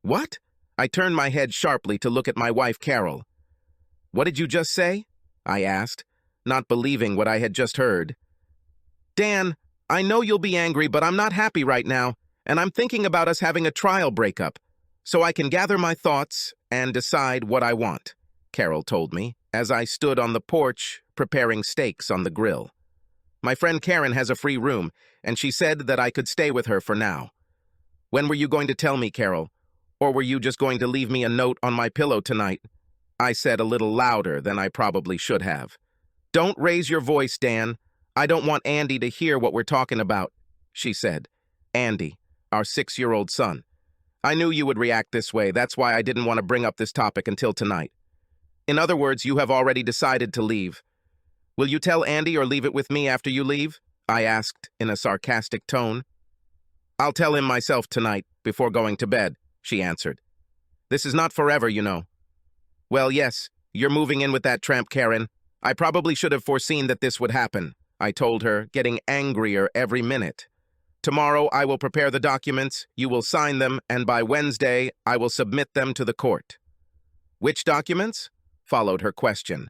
What? I turned my head sharply to look at my wife, Carol. What did you just say? I asked, not believing what I had just heard. Dan, I know you'll be angry, but I'm not happy right now, and I'm thinking about us having a trial breakup, so I can gather my thoughts and decide what I want, Carol told me, as I stood on the porch preparing steaks on the grill. My friend Karen has a free room, and she said that I could stay with her for now. When were you going to tell me, Carol? Or were you just going to leave me a note on my pillow tonight? I said a little louder than I probably should have. Don't raise your voice, Dan. I don't want Andy to hear what we're talking about, she said. Andy, our 6-year-old son. I knew you would react this way. That's why I didn't want to bring up this topic until tonight. In other words, you have already decided to leave. Will you tell Andy or leave it with me after you leave? I asked in a sarcastic tone. I'll tell him myself tonight before going to bed, she answered. This is not forever, you know. Well, yes, you're moving in with that tramp, Karen. I probably should have foreseen that this would happen, I told her, getting angrier every minute. Tomorrow I will prepare the documents, you will sign them, and by Wednesday I will submit them to the court. Which documents? Followed her question.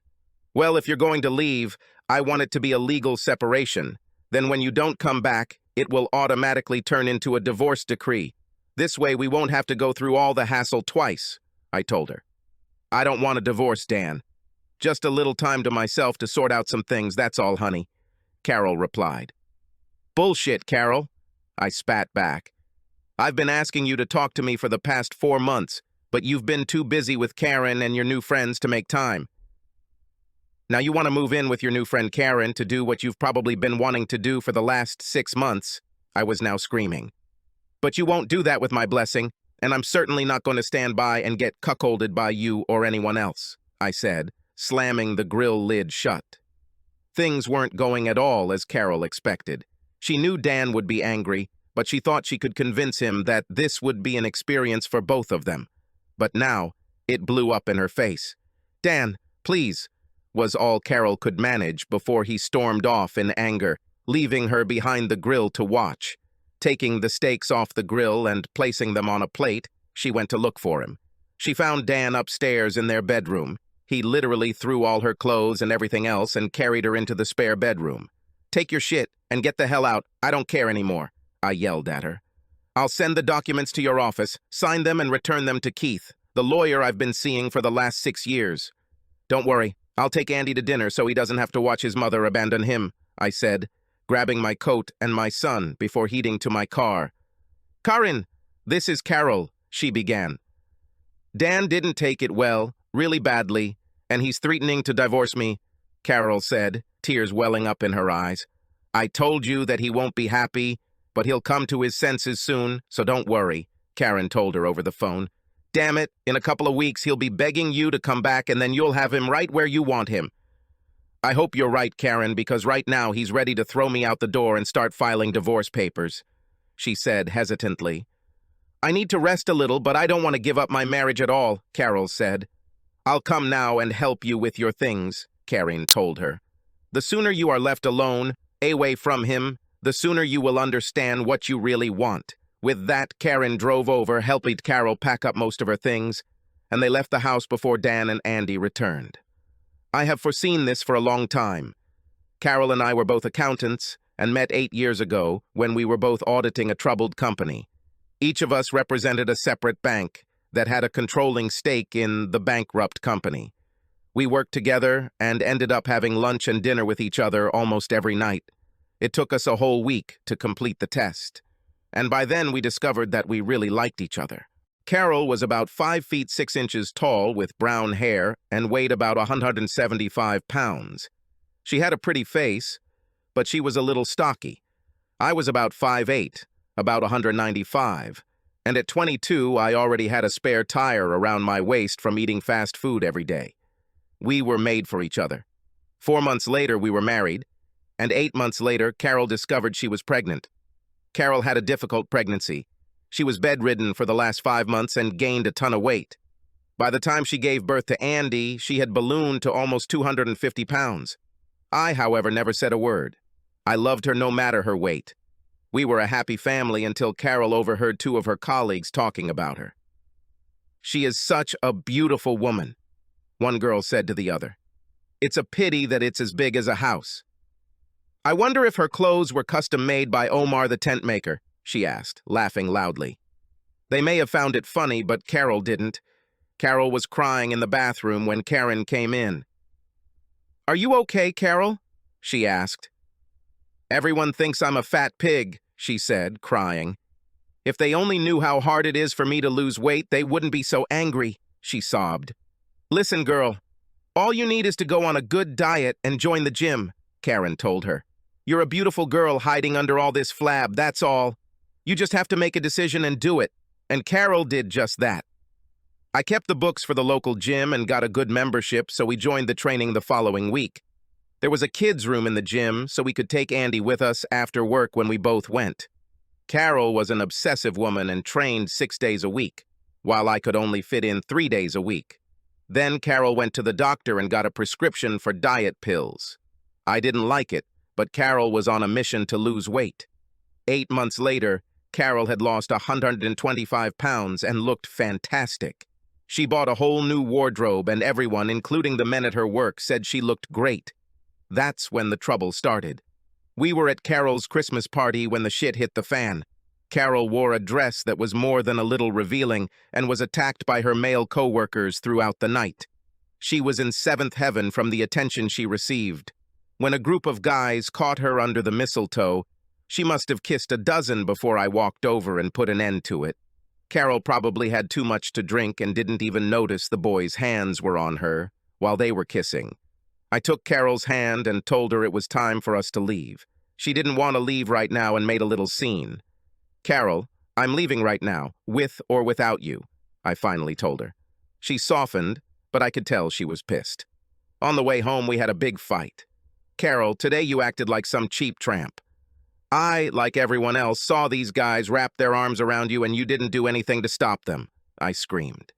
Well, if you're going to leave, I want it to be a legal separation. Then when you don't come back, it will automatically turn into a divorce decree. This way we won't have to go through all the hassle twice, I told her. I don't want a divorce, Dan. Just a little time to myself to sort out some things, that's all, honey, Carol replied. Bullshit, Carol, I spat back. I've been asking you to talk to me for the past 4 months, but you've been too busy with Karen and your new friends to make time. Now you want to move in with your new friend Karen to do what you've probably been wanting to do for the last 6 months, I was now screaming. But you won't do that with my blessing, and I'm certainly not going to stand by and get cuckolded by you or anyone else, I said, slamming the grill lid shut. Things weren't going at all as Carol expected. She knew Dan would be angry, but she thought she could convince him that this would be an experience for both of them. But now, it blew up in her face. Dan, please, was all Carol could manage before he stormed off in anger, leaving her behind the grill to watch. Taking the steaks off the grill and placing them on a plate, she went to look for him. She found Dan upstairs in their bedroom. He literally threw all her clothes and everything else and carried her into the spare bedroom. Take your shit and get the hell out. I don't care anymore, I yelled at her. I'll send the documents to your office, sign them and return them to Keith, the lawyer I've been seeing for the last 6 years. Don't worry, I'll take Andy to dinner so he doesn't have to watch his mother abandon him, I said, grabbing my coat and my son before heading to my car. Karin, this is Carol, she began. Dan didn't take it well, really badly, and he's threatening to divorce me, Carol said, tears welling up in her eyes. I told you that he won't be happy, but he'll come to his senses soon, so don't worry, Karen told her over the phone. Damn it, in a couple of weeks he'll be begging you to come back and then you'll have him right where you want him. I hope you're right, Karen, because right now he's ready to throw me out the door and start filing divorce papers, she said hesitantly. I need to rest a little, but I don't want to give up my marriage at all, Carol said. I'll come now and help you with your things, Karen told her. The sooner you are left alone, away from him, the sooner you will understand what you really want. With that, Karen drove over, helping Carol pack up most of her things, and they left the house before Dan and Andy returned. I have foreseen this for a long time. Carol and I were both accountants and met 8 years ago when we were both auditing a troubled company. Each of us represented a separate bank that had a controlling stake in the bankrupt company. We worked together and ended up having lunch and dinner with each other almost every night. It took us a whole week to complete the test. And by then we discovered that we really liked each other. Carol was about 5 feet 6 inches tall with brown hair and weighed about 175 pounds. She had a pretty face, but she was a little stocky. I was about 5'8", about 195, and at 22 I already had a spare tire around my waist from eating fast food every day. We were made for each other. 4 months later we were married, and 8 months later Carol discovered she was pregnant. Carol had a difficult pregnancy. She was bedridden for the last 5 months and gained a ton of weight. By the time she gave birth to Andy, she had ballooned to almost 250 pounds. I, however, never said a word. I loved her no matter her weight. We were a happy family until Carol overheard 2 of her colleagues talking about her. She is such a beautiful woman, one girl said to the other. It's a pity that it's as big as a house. I wonder if her clothes were custom made by Omar the tent maker, she asked, laughing loudly. They may have found it funny, but Carol didn't. Carol was crying in the bathroom when Karen came in. Are you okay, Carol? She asked. Everyone thinks I'm a fat pig, she said, crying. If they only knew how hard it is for me to lose weight, they wouldn't be so angry, she sobbed. Listen, girl, all you need is to go on a good diet and join the gym, Karen told her. You're a beautiful girl hiding under all this flab, that's all. You just have to make a decision and do it. And Carol did just that. I kept the books for the local gym and got a good membership, so we joined the training the following week. There was a kids' room in the gym, so we could take Andy with us after work when we both went. Carol was an obsessive woman and trained 6 days a week, while I could only fit in 3 days a week. Then Carol went to the doctor and got a prescription for diet pills. I didn't like it, but Carol was on a mission to lose weight. 8 months later, Carol had lost 125 pounds and looked fantastic. She bought a whole new wardrobe, and everyone, including the men at her work, said she looked great. That's when the trouble started. We were at Carol's Christmas party when the shit hit the fan. Carol wore a dress that was more than a little revealing and was attacked by her male co-workers throughout the night. She was in seventh heaven from the attention she received. When a group of guys caught her under the mistletoe, she must have kissed a dozen before I walked over and put an end to it. Carol probably had too much to drink and didn't even notice the boys' hands were on her while they were kissing. I took Carol's hand and told her it was time for us to leave. She didn't want to leave right now and made a little scene. Carol, I'm leaving right now, with or without you, I finally told her. She softened, but I could tell she was pissed. On the way home, we had a big fight. Carol, today you acted like some cheap tramp. I, like everyone else, saw these guys wrap their arms around you and you didn't do anything to stop them, I screamed.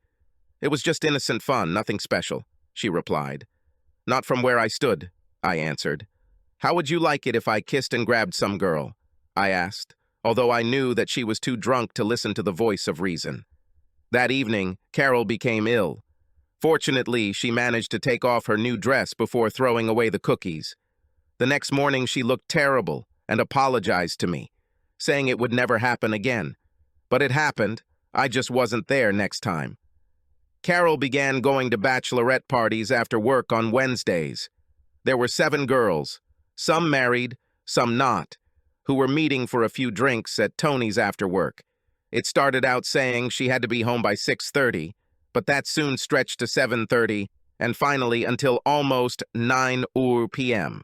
It was just innocent fun, nothing special, she replied. Not from where I stood, I answered. How would you like it if I kissed and grabbed some girl? I asked, although I knew that she was too drunk to listen to the voice of reason. That evening, Carol became ill. Fortunately, she managed to take off her new dress before throwing away the cookies. The next morning, she looked terrible and apologized to me, saying it would never happen again. But it happened. I just wasn't there next time. Carol began going to bachelorette parties after work on Wednesdays. There were 7 girls, some married, some not, who were meeting for a few drinks at Tony's after work. It started out saying she had to be home by 6:30, but that soon stretched to 7:30, and finally until almost 9 p.m.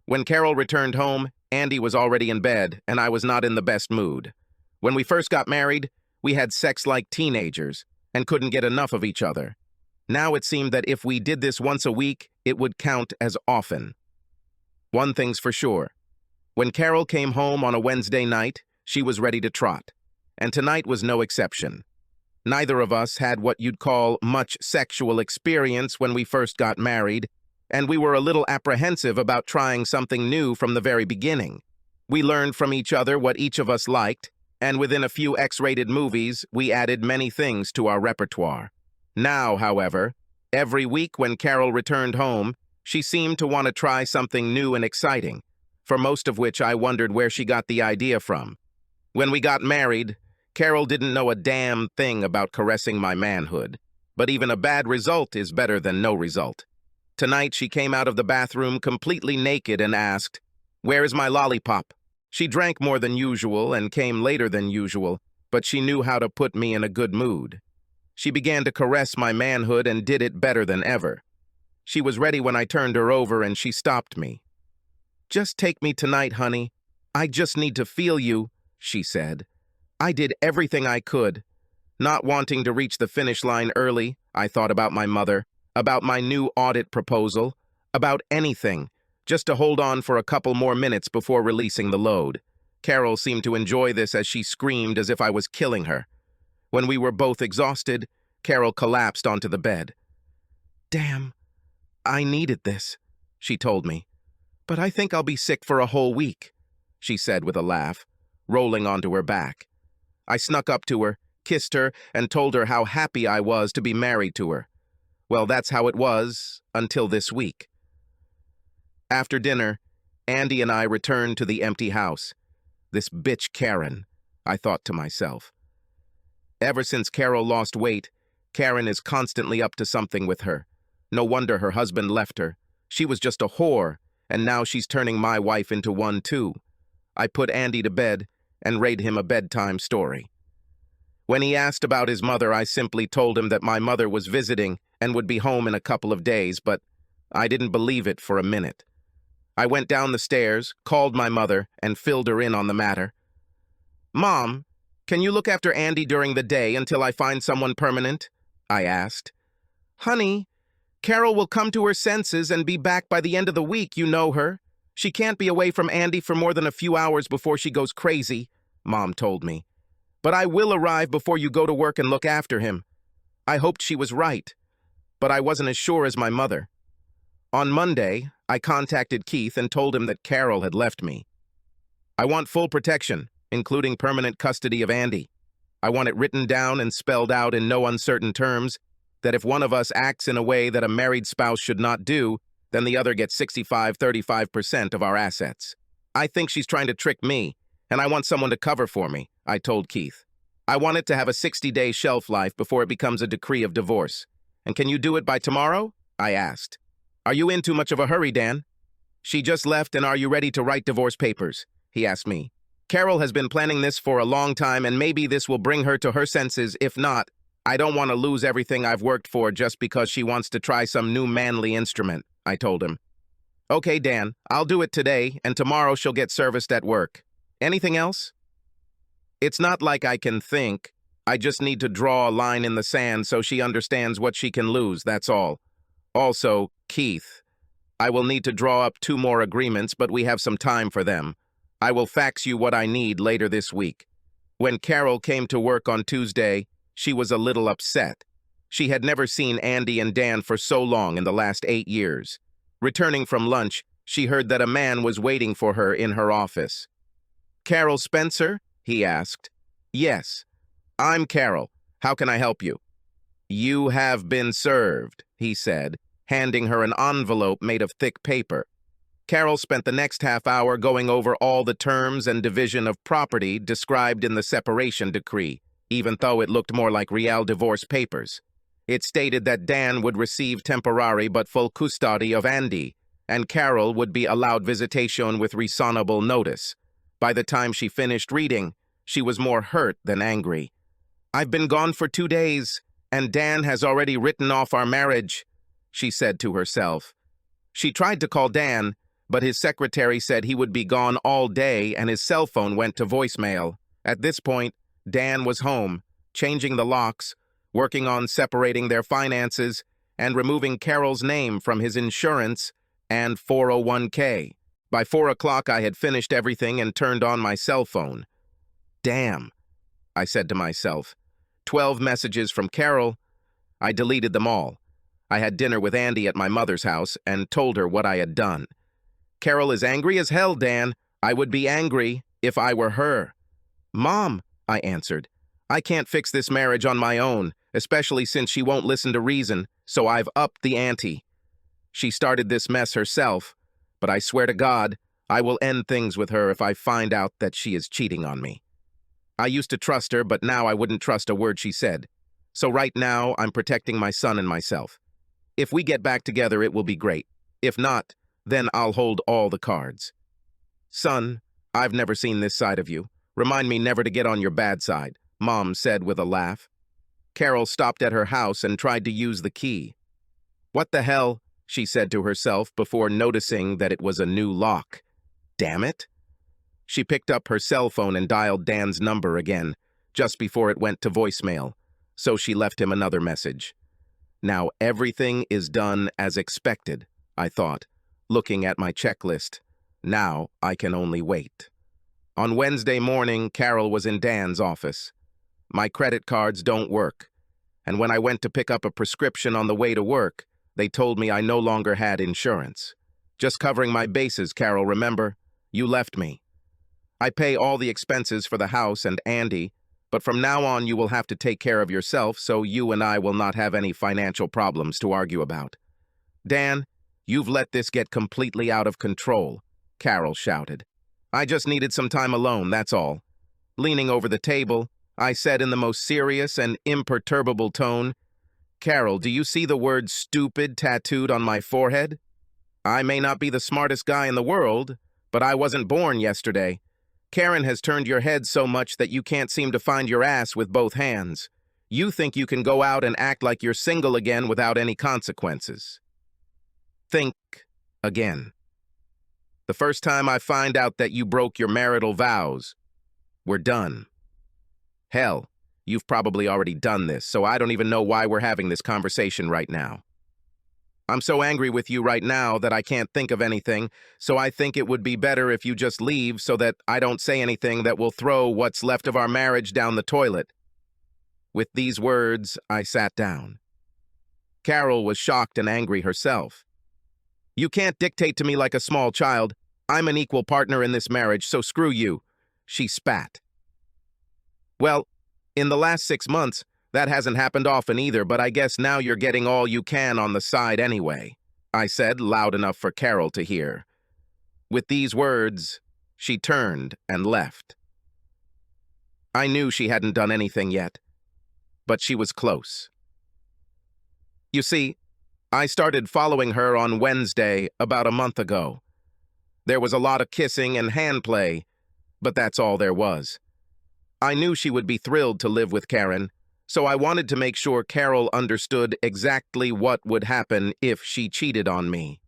When Carol returned home, Andy was already in bed, and I was not in the best mood. When we first got married, we had sex like teenagers and couldn't get enough of each other. Now it seemed that if we did this once a week, it would count as often. One thing's for sure. When Carol came home on a Wednesday night, she was ready to trot, and tonight was no exception. Neither of us had what you'd call much sexual experience when we first got married, and we were a little apprehensive about trying something new from the very beginning. We learned from each other what each of us liked, and within a few X-rated movies, we added many things to our repertoire. Now, however, every week when Carol returned home, she seemed to want to try something new and exciting, for most of which I wondered where she got the idea from. When we got married, Carol didn't know a damn thing about caressing my manhood, but even a bad result is better than no result. Tonight, she came out of the bathroom completely naked and asked, "Where is my lollipop?" She drank more than usual and came later than usual, but she knew how to put me in a good mood. She began to caress my manhood and did it better than ever. She was ready when I turned her over and she stopped me. "Just take me tonight, honey. I just need to feel you," she said. I did everything I could. Not wanting to reach the finish line early, I thought about my mother, about my new audit proposal, about anything, just to hold on for a couple more minutes before releasing the load. Carol seemed to enjoy this as she screamed as if I was killing her. When we were both exhausted, Carol collapsed onto the bed. "Damn, I needed this," she told me. "But I think I'll be sick for a whole week," she said with a laugh, rolling onto her back. I snuck up to her, kissed her, and told her how happy I was to be married to her. Well, that's how it was until this week. After dinner, Andy and I returned to the empty house. This bitch Karen, I thought to myself. Ever since Carol lost weight, Karen is constantly up to something with her. No wonder her husband left her. She was just a whore, and now she's turning my wife into one too. I put Andy to bed and read him a bedtime story. When he asked about his mother, I simply told him that my mother was visiting and would be home in a couple of days, but I didn't believe it for a minute. I went down the stairs, called my mother, and filled her in on the matter. "Mom, can you look after Andy during the day until I find someone permanent?" I asked. "Honey, Carol will come to her senses and be back by the end of the week, you know her. She can't be away from Andy for more than a few hours before she goes crazy," Mom told me. "But I will arrive before you go to work and look after him." I hoped she was right, but I wasn't as sure as my mother. On Monday, I contacted Keith and told him that Carol had left me. "I want full protection, including permanent custody of Andy. I want it written down and spelled out in no uncertain terms that if one of us acts in a way that a married spouse should not do, then the other gets 65-35% of our assets. I think she's trying to trick me, and I want someone to cover for me," I told Keith. "I want it to have a 60-day shelf life before it becomes a decree of divorce. And can you do it by tomorrow?" I asked. "Are you in too much of a hurry, Dan?" "She just left, and are you ready to write divorce papers?" he asked me. "Carol has been planning this for a long time, and maybe this will bring her to her senses. If not, I don't want to lose everything I've worked for just because she wants to try some new manly instrument," I told him. "Okay, Dan, I'll do it today, and tomorrow she'll get serviced at work. Anything else?" "It's not like I can think. I just need to draw a line in the sand so she understands what she can lose, that's all. Also, Keith, I will need to draw up 2 more agreements, but we have some time for them. I will fax you what I need later this week." When Carol came to work on Tuesday, she was a little upset. She had never seen Andy and Dan for so long in the last 8 years. Returning from lunch, she heard that a man was waiting for her in her office. "Carol Spencer?" he asked. "Yes. I'm Carol. How can I help you?" "You have been served," he said, handing her an envelope made of thick paper. Carol spent the next half hour going over all the terms and division of property described in the separation decree, even though it looked more like real divorce papers. It stated that Dan would receive temporary but full custody of Andy, and Carol would be allowed visitation with reasonable notice. By the time she finished reading, she was more hurt than angry. "I've been gone for 2 days, and Dan has already written off our marriage," she said to herself. She tried to call Dan, but his secretary said he would be gone all day and his cell phone went to voicemail. At this point, Dan was home, changing the locks, working on separating their finances, and removing Carol's name from his insurance and 401k. By 4 o'clock, I had finished everything and turned on my cell phone. "Damn," I said to myself. 12 messages from Carol. I deleted them all. I had dinner with Andy at my mother's house and told her what I had done. "Carol is angry as hell, Dan. I would be angry if I were her." "Mom," I answered, "I can't fix this marriage on my own, especially since she won't listen to reason, so I've upped the ante. She started this mess herself, but I swear to God, I will end things with her if I find out that she is cheating on me. I used to trust her, but now I wouldn't trust a word she said. So right now, I'm protecting my son and myself. If we get back together, it will be great. If not, then I'll hold all the cards. Son, I've never seen this side of you. Remind me never to get on your bad side," Mom said with a laugh. Carol stopped at her house and tried to use the key. "What the hell?" she said to herself before noticing that it was a new lock. "Damn it." She picked up her cell phone and dialed Dan's number again, just before it went to voicemail, so she left him another message. Now everything is done as expected, I thought, looking at my checklist. Now I can only wait. On Wednesday morning, Carol was in Dan's office. My credit cards don't work, and when I went to pick up a prescription on the way to work, they told me I no longer had insurance. "Just covering my bases, Carol, remember? You left me. I pay all the expenses for the house and Andy, But from now on, you will have to take care of yourself so you and I will not have any financial problems to argue about. Dan, you've let this get completely out of control, Carol shouted. I just needed some time alone, that's all. Leaning over the table, I said in the most serious and imperturbable tone, Carol, do you see the word stupid tattooed on my forehead? I may not be the smartest guy in the world, but I wasn't born yesterday. Karen has turned your head so much that you can't seem to find your ass with both hands. You think you can go out and act like you're single again without any consequences. Think again. The first time I find out that you broke your marital vows, we're done. Hell, you've probably already done this, so I don't even know why we're having this conversation right now. I'm so angry with you right now that I can't think of anything, so I think it would be better if you just leave so that I don't say anything that will throw what's left of our marriage down the toilet. With these words, I sat down. Carol was shocked and angry herself. You can't dictate to me like a small child. I'm an equal partner in this marriage, so screw you, she spat. Well, in the last 6 months, that hasn't happened often either, but I guess now you're getting all you can on the side anyway, I said, loud enough for Carol to hear. With these words, she turned and left. I knew she hadn't done anything yet, but she was close. You see, I started following her on Wednesday about a month ago. There was a lot of kissing and hand play, but that's all there was. I knew she would be thrilled to live with Karen, so I wanted to make sure Carol understood exactly what would happen if she cheated on me.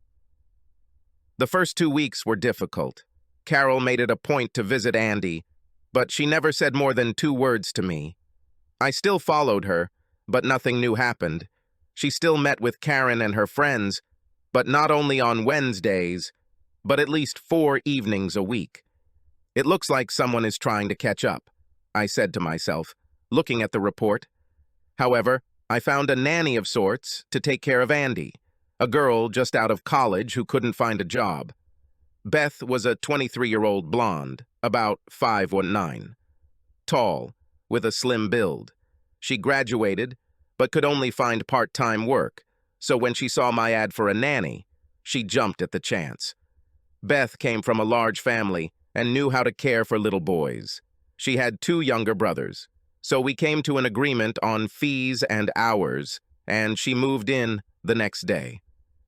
The first 2 weeks were difficult. Carol made it a point to visit Andy, but she never said more than 2 words to me. I still followed her, but nothing new happened. She still met with Karen and her friends, but not only on Wednesdays, but at least 4 evenings a week. It looks like someone is trying to catch up, I said to myself, looking at the report. However, I found a nanny of sorts to take care of Andy, a girl just out of college who couldn't find a job. Beth was a 23-year-old blonde, about 5'9", tall, with a slim build. She graduated, but could only find part-time work, so when she saw my ad for a nanny, she jumped at the chance. Beth came from a large family and knew how to care for little boys. She had 2 younger brothers, so we came to an agreement on fees and hours, and she moved in the next day.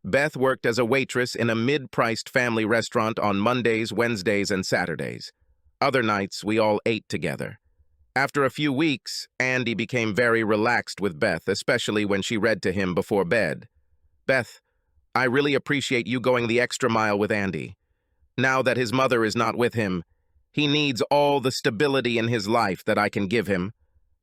Beth worked as a waitress in a mid-priced family restaurant on Mondays, Wednesdays, and Saturdays. Other nights, we all ate together. After a few weeks, Andy became very relaxed with Beth, especially when she read to him before bed. Beth, I really appreciate you going the extra mile with Andy. Now that his mother is not with him, he needs all the stability in his life that I can give him,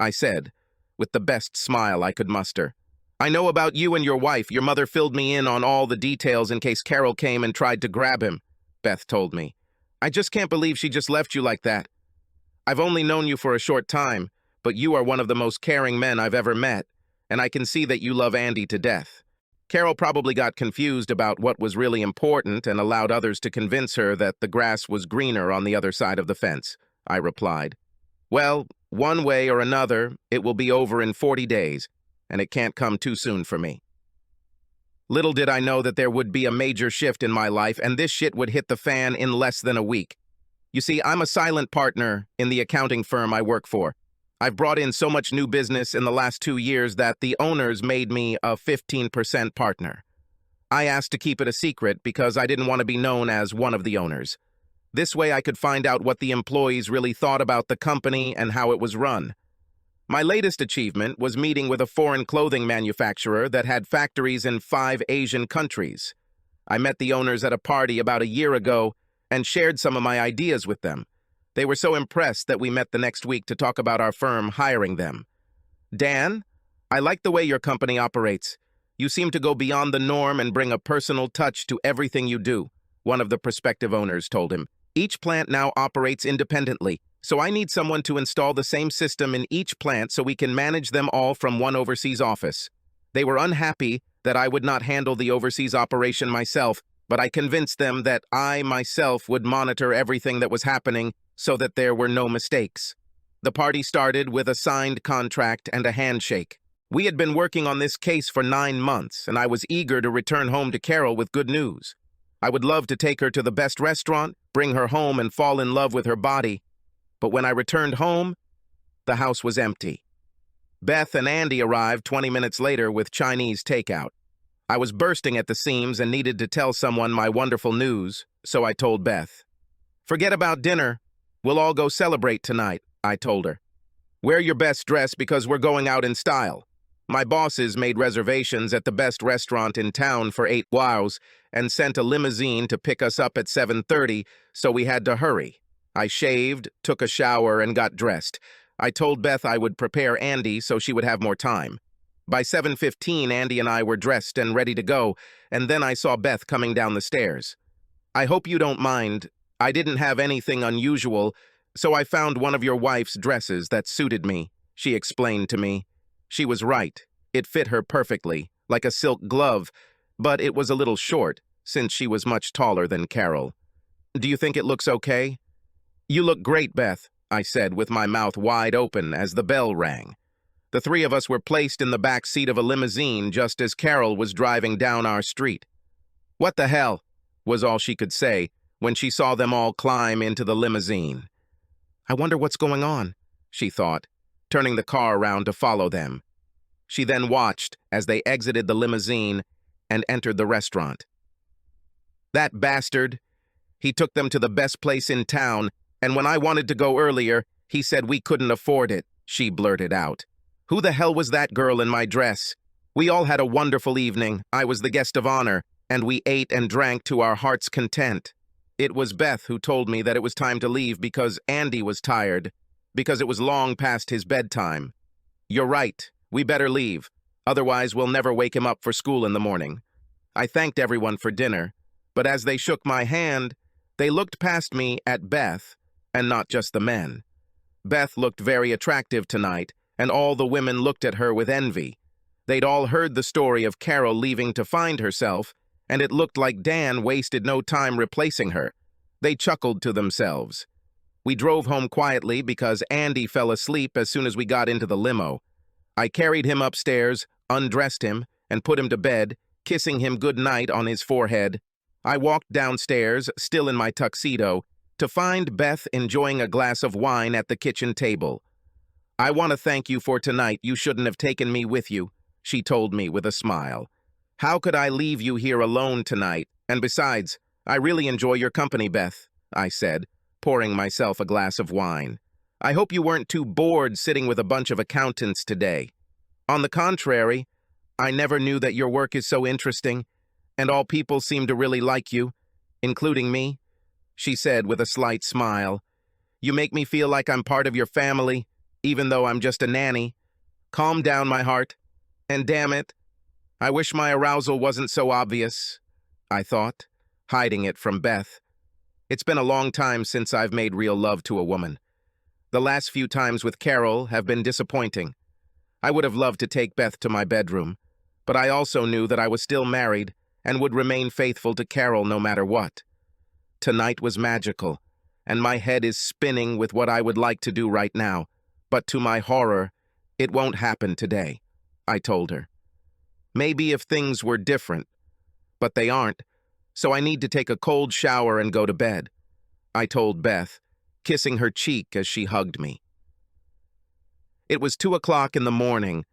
I said, with the best smile I could muster. I know about you and your wife. Your mother filled me in on all the details in case Carol came and tried to grab him, Beth told me. I just can't believe she just left you like that. I've only known you for a short time, but you are one of the most caring men I've ever met, and I can see that you love Andy to death. Carol probably got confused about what was really important and allowed others to convince her that the grass was greener on the other side of the fence, I replied. Well, one way or another, it will be over in 40 days, and it can't come too soon for me. Little did I know that there would be a major shift in my life, and this shit would hit the fan in less than a week. You see, I'm a silent partner in the accounting firm I work for. I've brought in so much new business in the last 2 years that the owners made me a 15% partner. I asked to keep it a secret because I didn't want to be known as one of the owners. This way I could find out what the employees really thought about the company and how it was run. My latest achievement was meeting with a foreign clothing manufacturer that had factories in 5 Asian countries. I met the owners at a party about a year ago and shared some of my ideas with them. They were so impressed that we met the next week to talk about our firm hiring them. Dan, I like the way your company operates. You seem to go beyond the norm and bring a personal touch to everything you do, one of the prospective owners told him. Each plant now operates independently, so I need someone to install the same system in each plant so we can manage them all from one overseas office. They were unhappy that I would not handle the overseas operation myself, but I convinced them that I myself would monitor everything that was happening so that there were no mistakes. The party started with a signed contract and a handshake. We had been working on this case for 9 months, and I was eager to return home to Carol with good news. I would love to take her to the best restaurant, bring her home, and fall in love with her body. But when I returned home, the house was empty. Beth and Andy arrived 20 minutes later with Chinese takeout. I was bursting at the seams and needed to tell someone my wonderful news, so I told Beth. "Forget about dinner. We'll all go celebrate tonight," I told her. "Wear your best dress because we're going out in style." My bosses made reservations at the best restaurant in town for 8 hours and sent a limousine to pick us up at 7:30, so we had to hurry. I shaved, took a shower, and got dressed. I told Beth I would prepare Andy so she would have more time. By 7:15, Andy and I were dressed and ready to go, and then I saw Beth coming down the stairs. "I hope you don't mind. I didn't have anything unusual, so I found one of your wife's dresses that suited me," she explained to me. She was right. It fit her perfectly, like a silk glove, but it was a little short, since she was much taller than Carol. "Do you think it looks okay?" "You look great, Beth," I said with my mouth wide open as the bell rang. The 3 of us were placed in the back seat of a limousine just as Carol was driving down our street. "What the hell?" was all she could say when she saw them all climb into the limousine. "I wonder what's going on," she thought, turning the car around to follow them. She then watched as they exited the limousine and entered the restaurant. "That bastard! He took them to the best place in town, and when I wanted to go earlier, he said we couldn't afford it," she blurted out. "Who the hell was that girl in my dress? We all had a wonderful evening. I was the guest of honor, and we ate and drank to our heart's content. It was Beth who told me that it was time to leave because Andy was tired, because it was long past his bedtime. You're right, we better leave, otherwise we'll never wake him up for school in the morning." I thanked everyone for dinner, but as they shook my hand, they looked past me at Beth, and not just the men. Beth looked very attractive tonight, and all the women looked at her with envy. They'd all heard the story of Carol leaving to find herself, and it looked like Dan wasted no time replacing her. They chuckled to themselves. We drove home quietly because Andy fell asleep as soon as we got into the limo. I carried him upstairs, undressed him, and put him to bed, kissing him good night on his forehead. I walked downstairs, still in my tuxedo, to find Beth enjoying a glass of wine at the kitchen table. "I want to thank you for tonight. You shouldn't have taken me with you," she told me with a smile. "How could I leave you here alone tonight? And besides, I really enjoy your company, Beth," I said, pouring myself a glass of wine. "I hope you weren't too bored sitting with a bunch of accountants today. On the contrary, I never knew that your work is so interesting, and all people seem to really like you, including me," she said with a slight smile. "You make me feel like I'm part of your family, even though I'm just a nanny. Calm down, my heart. And damn it, I wish my arousal wasn't so obvious," I thought, hiding it from Beth. It's been a long time since I've made real love to a woman. The last few times with Carol have been disappointing. I would have loved to take Beth to my bedroom, but I also knew that I was still married and would remain faithful to Carol no matter what. Tonight was magical, and my head is spinning with what I would like to do right now, but to my horror, it won't happen today, I told her. Maybe if things were different, but they aren't, so I need to take a cold shower and go to bed, I told Beth, kissing her cheek as she hugged me. It was 2 o'clock in the morning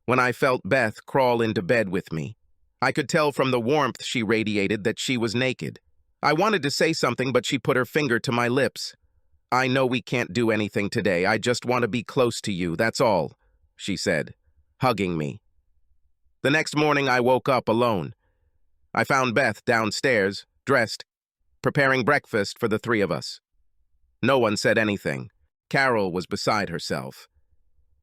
when I felt Beth crawl into bed with me. I could tell from the warmth she radiated that she was naked. I wanted to say something, but she put her finger to my lips. "I know we can't do anything today. I just want to be close to you, that's all," she said, hugging me. The next morning I woke up alone. I found Beth downstairs, dressed, preparing breakfast for the 3 of us. No one said anything. Carol was beside herself.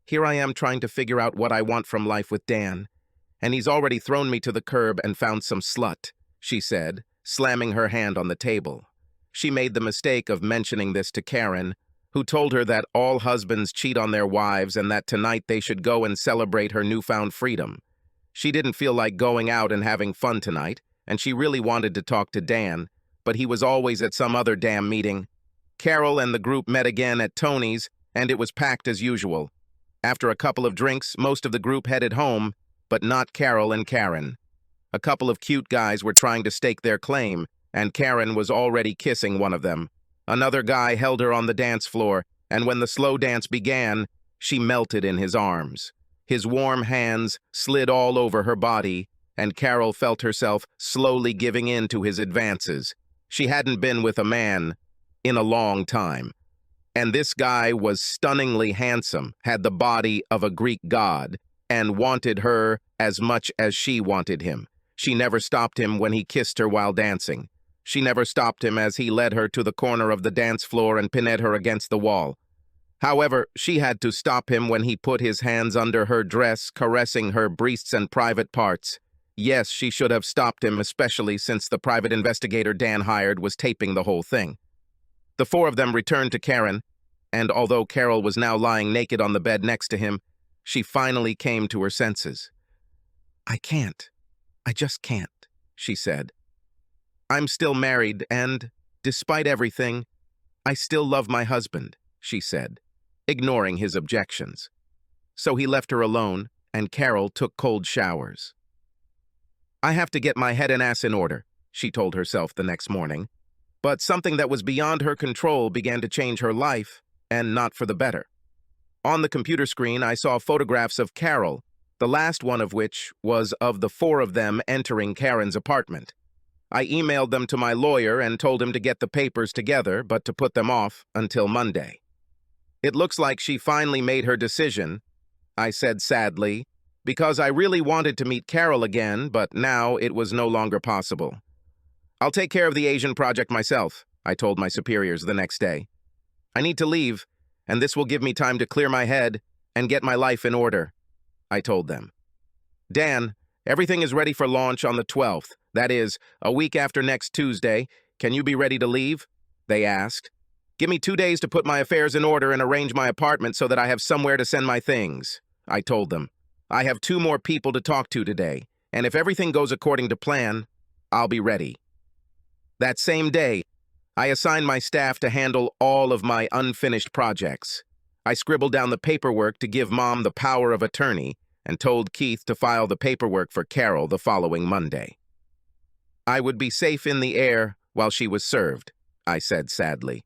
Here I am trying to figure out what I want from life with Dan, and he's already thrown me to the curb and found some slut, she said, slamming her hand on the table. She made the mistake of mentioning this to Karen, who told her that all husbands cheat on their wives and that tonight they should go and celebrate her newfound freedom. She didn't feel like going out and having fun tonight, and she really wanted to talk to Dan, but he was always at some other damn meeting. Carol and the group met again at Tony's, and it was packed as usual. After a couple of drinks, most of the group headed home, but not Carol and Karen. A couple of cute guys were trying to stake their claim, and Karen was already kissing one of them. Another guy held her on the dance floor, and when the slow dance began, she melted in his arms. His warm hands slid all over her body, and Carol felt herself slowly giving in to his advances. She hadn't been with a man in a long time. And this guy was stunningly handsome, had the body of a Greek god, and wanted her as much as she wanted him. She never stopped him when he kissed her while dancing. She never stopped him as he led her to the corner of the dance floor and pinned her against the wall. However, she had to stop him when he put his hands under her dress, caressing her breasts and private parts. Yes, she should have stopped him, especially since the private investigator Dan hired was taping the whole thing. The four of them returned to Karen, and although Carol was now lying naked on the bed next to him, she finally came to her senses. "I can't. I just can't," she said. "I'm still married, and, despite everything, I still love my husband," she said, ignoring his objections. So he left her alone, and Carol took cold showers. "I have to get my head and ass in order," she told herself the next morning. But something that was beyond her control began to change her life, and not for the better. On the computer screen, I saw photographs of Carol, the last one of which was of the four of them entering Karen's apartment. I emailed them to my lawyer and told him to get the papers together, but to put them off until Monday. "It looks like she finally made her decision," I said sadly, because I really wanted to meet Carol again, but now it was no longer possible. "I'll take care of the Asian project myself," I told my superiors the next day. "I need to leave, and this will give me time to clear my head and get my life in order," I told them. "Dan, everything is ready for launch on the 12th. That is, a week after next Tuesday. Can you be ready to leave?" they asked. "Give me 2 days to put my affairs in order and arrange my apartment so that I have somewhere to send my things," I told them. "I have 2 more people to talk to today, and if everything goes according to plan, I'll be ready." That same day, I assigned my staff to handle all of my unfinished projects. I scribbled down the paperwork to give Mom the power of attorney and told Keith to file the paperwork for Carol the following Monday. "I would be safe in the air while she was served," I said sadly.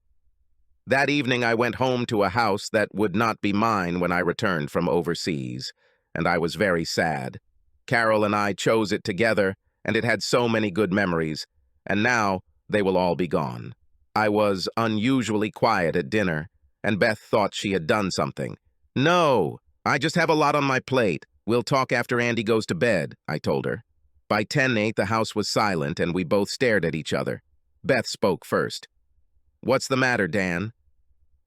That evening I went home to a house that would not be mine when I returned from overseas, and I was very sad. Carol and I chose it together, and it had so many good memories, and now they will all be gone. I was unusually quiet at dinner, and Beth thought she had done something. "No, I just have a lot on my plate. We'll talk after Andy goes to bed," I told her. By 10:08, the house was silent, and we both stared at each other. Beth spoke first. "What's the matter, Dan?"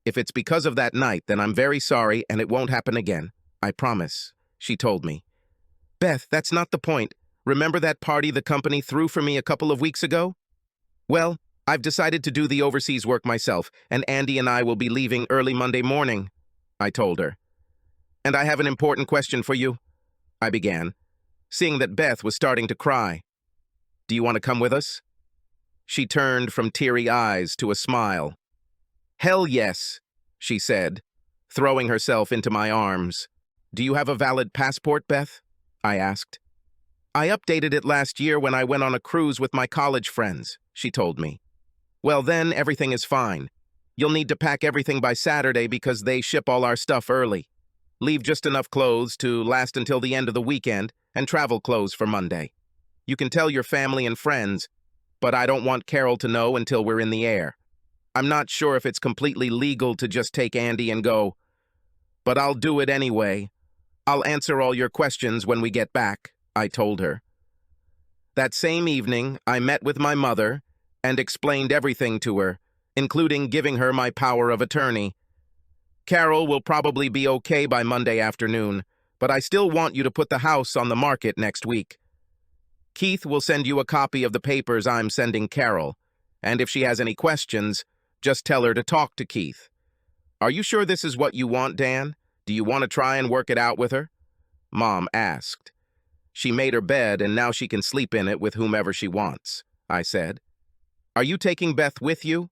"If it's because of that night, then I'm very sorry, and it won't happen again. I promise," she told me. "Beth, that's not the point. Remember that party the company threw for me a couple of weeks ago? Well, I've decided to do the overseas work myself, and Andy and I will be leaving early Monday morning," I told her. "And I have an important question for you," I began, seeing that Beth was starting to cry. "Do you want to come with us?" She turned from teary eyes to a smile. "Hell yes," she said, throwing herself into my arms. "Do you have a valid passport, Beth?" I asked. "I updated it last year when I went on a cruise with my college friends," she told me. "Well, then everything is fine. You'll need to pack everything by Saturday because they ship all our stuff early. Leave just enough clothes to last until the end of the weekend and travel clothes for Monday. You can tell your family and friends, but I don't want Carol to know until we're in the air. I'm not sure if it's completely legal to just take Andy and go, but I'll do it anyway. I'll answer all your questions when we get back," I told her. That same evening, I met with my mother and explained everything to her, including giving her my power of attorney. "Carol will probably be okay by Monday afternoon, but I still want you to put the house on the market next week. Keith will send you a copy of the papers I'm sending Carol, and if she has any questions, just tell her to talk to Keith. Are you sure this is what you want, Dan? Do you want to try and work it out with her?" Mom asked. "She made her bed, and now she can sleep in it with whomever she wants," I said. "Are you taking Beth with you?"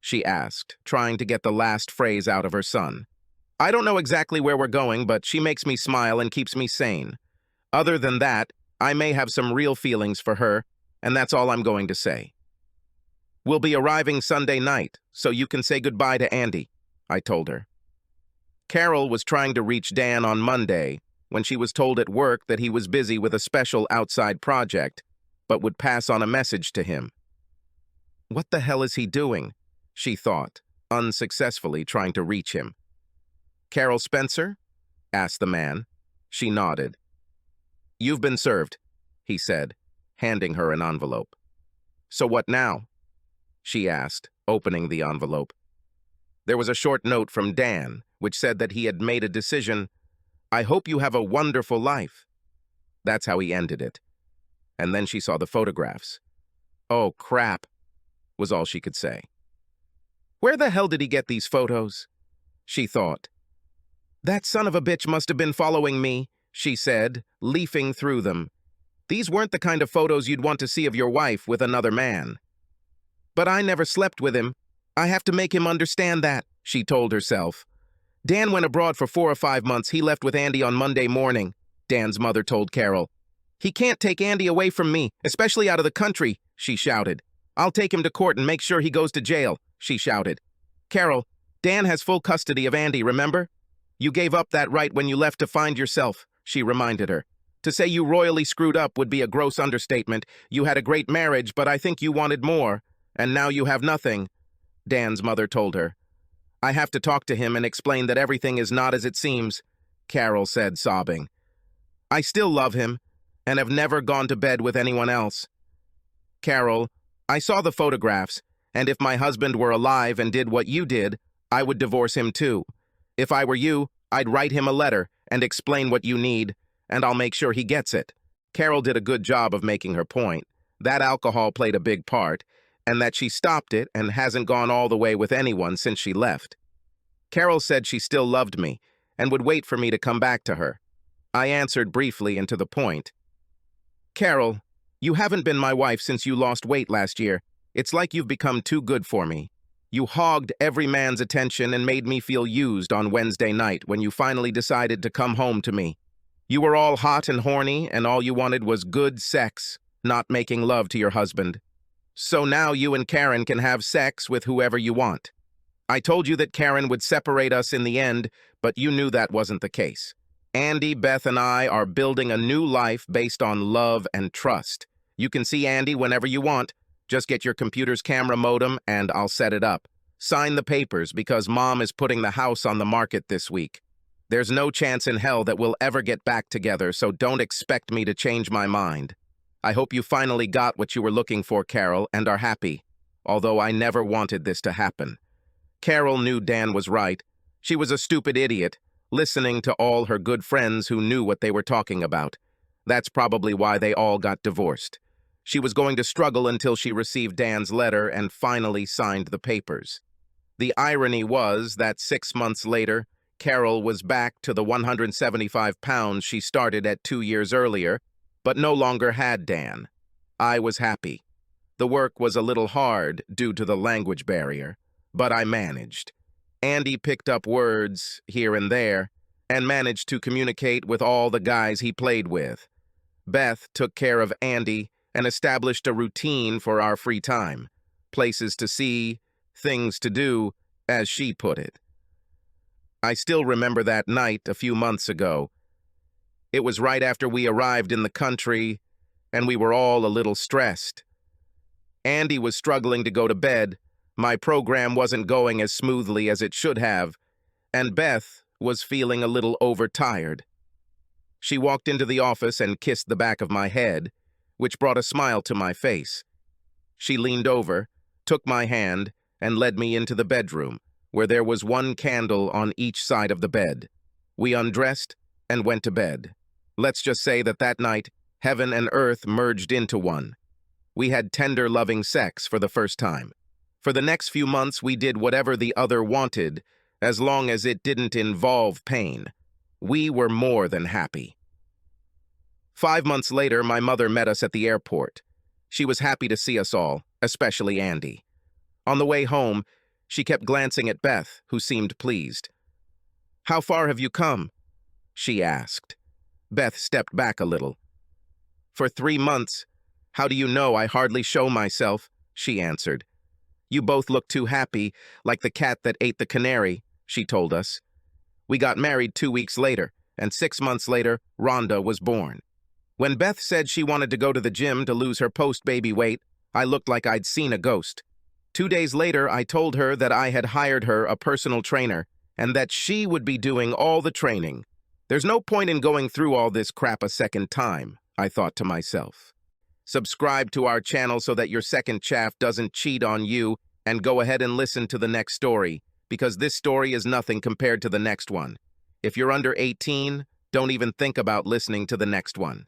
she asked, trying to get the last phrase out of her son. I don't know exactly where we're going, but she makes me smile and keeps me sane. Other than that, I may have some real feelings for her, and that's all I'm going to say. We'll be arriving Sunday night, so you can say goodbye to Andy, I told her. Carol was trying to reach Dan on Monday when she was told at work that he was busy with a special outside project, but would pass on a message to him. What the hell is he doing? She thought, unsuccessfully trying to reach him. Carol Spencer? Asked the man. She nodded. You've been served, he said, handing her an envelope. So what now? She asked, opening the envelope. There was a short note from Dan, which said that he had made a decision. I hope you have a wonderful life. That's how he ended it. And then she saw the photographs. Oh, crap, was all she could say. Where the hell did he get these photos? She thought. That son of a bitch must have been following me, she said, leafing through them. These weren't the kind of photos you'd want to see of your wife with another man. But I never slept with him. I have to make him understand that, she told herself. Dan went abroad for 4 or 5 months. He left with Andy on Monday morning, Dan's mother told Carol. He can't take Andy away from me, especially out of the country, she shouted. I'll take him to court and make sure he goes to jail, she shouted. Carol, Dan has full custody of Andy, remember? You gave up that right when you left to find yourself, she reminded her. To say you royally screwed up would be a gross understatement. You had a great marriage, but I think you wanted more. And now you have nothing, Dan's mother told her. I have to talk to him and explain that everything is not as it seems, Carol said, sobbing. I still love him, and have never gone to bed with anyone else. Carol, I saw the photographs, and if my husband were alive and did what you did, I would divorce him too. If I were you, I'd write him a letter and explain what you need, and I'll make sure he gets it. Carol did a good job of making her point. That alcohol played a big part, and that she stopped it and hasn't gone all the way with anyone since she left. Carol said she still loved me and would wait for me to come back to her. I answered briefly and to the point. Carol, you haven't been my wife since you lost weight last year. It's like you've become too good for me. You hogged every man's attention and made me feel used on Wednesday night when you finally decided to come home to me. You were all hot and horny, and all you wanted was good sex, not making love to your husband. So now you and Karen can have sex with whoever you want. I told you that Karen would separate us in the end, but you knew that wasn't the case. Andy, Beth, and I are building a new life based on love and trust. You can see Andy whenever you want. Just get your computer's camera modem and I'll set it up. Sign the papers because Mom is putting the house on the market this week. There's no chance in hell that we'll ever get back together, so don't expect me to change my mind. I hope you finally got what you were looking for, Carol, and are happy, although I never wanted this to happen. Carol knew Dan was right. She was a stupid idiot, listening to all her good friends who knew what they were talking about. That's probably why they all got divorced. She was going to struggle until she received Dan's letter and finally signed the papers. The irony was that 6 months later, Carol was back to the 175 pounds she started at 2 years earlier, but no longer had Dan. I was happy. The work was a little hard due to the language barrier, but I managed. Andy picked up words here and there and managed to communicate with all the guys he played with. Beth took care of Andy and established a routine for our free time, places to see, things to do, as she put it. I still remember that night a few months ago. It was right after we arrived in the country, and we were all a little stressed. Andy was struggling to go to bed, my program wasn't going as smoothly as it should have, and Beth was feeling a little overtired. She walked into the office and kissed the back of my head, which brought a smile to my face. She leaned over, took my hand, and led me into the bedroom, where there was one candle on each side of the bed. We undressed and went to bed. Let's just say that that night, heaven and earth merged into one. We had tender, loving sex for the first time. For the next few months, we did whatever the other wanted, as long as it didn't involve pain. We were more than happy. 5 months later, my mother met us at the airport. She was happy to see us all, especially Andy. On the way home, she kept glancing at Beth, who seemed pleased. How far have you come? She asked. Beth stepped back a little. For 3 months. How do you know I hardly show myself? She answered. You both look too happy, like the cat that ate the canary, she told us. We got married 2 weeks later, and 6 months later, Rhonda was born. When Beth said she wanted to go to the gym to lose her post-baby weight, I looked like I'd seen a ghost. 2 days later, I told her that I had hired her a personal trainer and that she would be doing all the training. There's no point in going through all this crap a second time, I thought to myself. Subscribe to our channel so that your second chaff doesn't cheat on you, and go ahead and listen to the next story, because this story is nothing compared to the next one. If you're under 18, don't even think about listening to the next one.